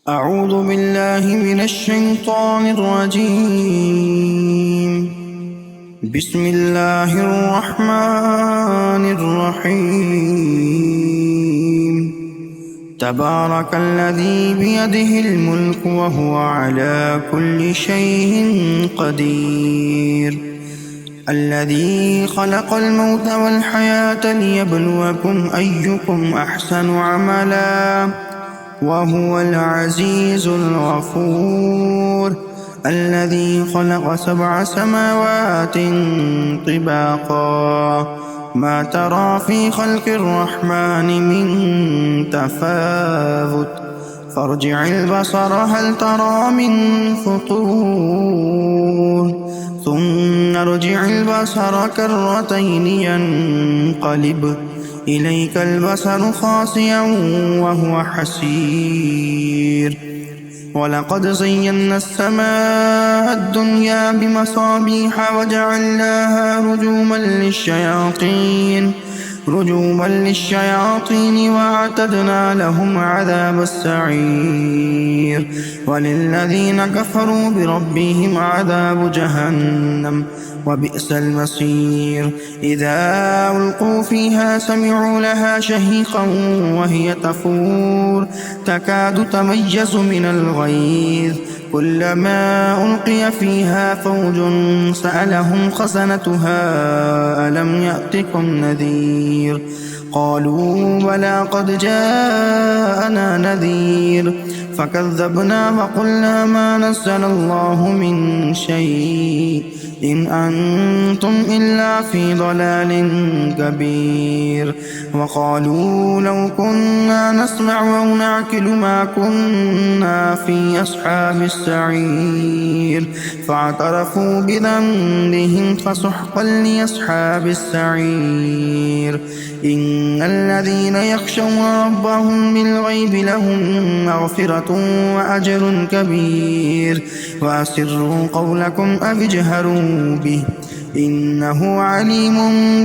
أعوذ بالله من الشيطان الرجيم. بسم الله الرحمن الرحيم. تبارك الذي بيده الملك وهو على كل شيء قدير. الذي خلق الموت والحياة ليبلوكم أيكم أحسن عملا وهو العزيز الغفور. الذي خلق 7 سماوات طباقا ما ترى في خلق الرحمن من تفاوت فارجع البصر هل ترى من فطور ثم ارجع البصر كرتين ينقلب إليك البصر خاسئا وهو حسير. ولقد زينا السماء الدنيا بمصابيح وجعلناها رجوما للشياطين وأعتدنا لهم عذاب السعير. وللذين كفروا بربهم عذاب جهنم وبئس المصير. إذا ألقوا فيها سمعوا لها شهيقا وهي تفور تكاد تميز من الغيظ كلما ألقي فيها فوج سألهم خزنتها ألم يأتكم نذير قالوا بلى قد جاءنا نذير فكذبنا وقلنا ما نزل الله من شيء إن أنتم إلا في ضلال كبير. وقالوا لو كنا نسمع أو نعقل ما كنا في أصحاب السعير فاعترفوا بذنبهم فسحقا لأصحاب السعير. إن الذين يخشون ربهم بالغيب لهم مغفرة وأجر كبير. وأسروا قولكم أو اجهروا به إنه عليم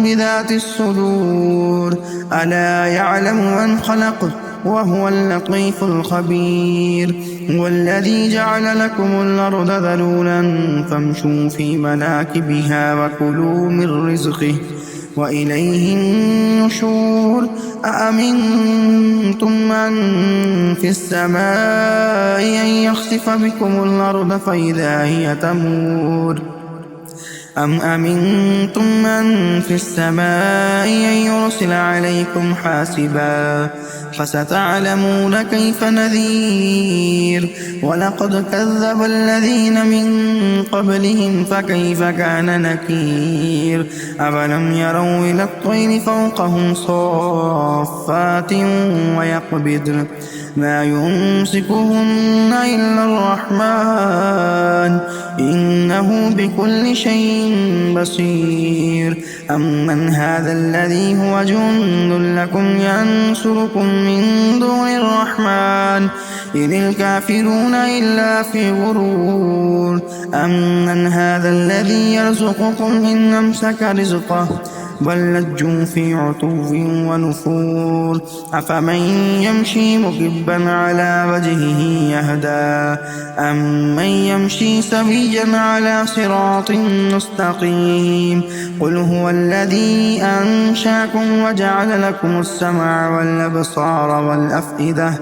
بذات الصدور. ألا يعلم من خلق وهو اللطيف الخبير. والذي جعل لكم الأرض ذلولا فامشوا في مناكبها وكلوا من رزقه وإليه النشور. أأمنتم من في السماء أن يخسف بكم الأرض فإذا هي تمور أم أمنتم من في السماء أن يرسل عليكم حاسبا فستعلمون كيف نذير. ولقد كذب الذين من قبلهم فكيف كان نكير. أفلم يروا إلى الطير فوقهم صافات ويقبضن ما يمسكهن إلا الرحمن إنه بكل شيء بصير. أمن هذا الذي هو جند لكم ينصركم من دون الرحمن إن الكافرون إلا في غرور. أمن هذا الذي يرزقكم إن أمسك رزقه بل لجوا في عتو ونفور. أفمن يمشي مكبا على وجهه يهدى أمن يمشي سويا على صراط مستقيم. قل هو الذي أنشاكم وجعل لكم السمع والأبصار والأفئدة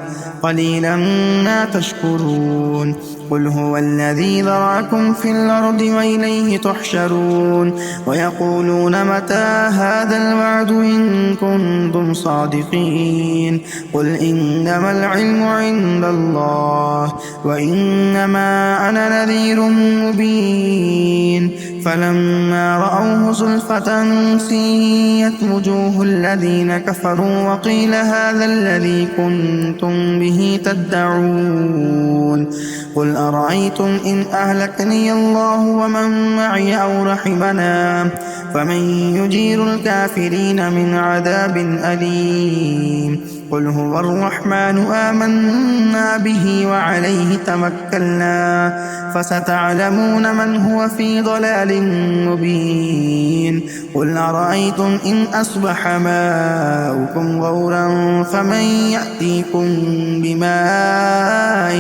قليلا ما تشكرون. قل هو الذي ذرأكم في الأرض وإليه تحشرون. ويقولون متى هذا الوعد إن كنتم صادقين. قل إنما العلم عند الله وإنما أنا نذير مبين. فلما رأوه زلفة سيئت وجوه الذين كفروا وقيل هذا الذي كنتم به تدعون. قل أرأيتم إن أهلكني الله ومن معي أو رحمنا فمن يجير الكافرين من عذاب أليم. قل هو الرحمن آمنا به وعليه توكلنا فستعلمون من هو في ضلال مبين. قل أرأيتم إن أصبح ماؤكم غورا فمن يأتيكم بماء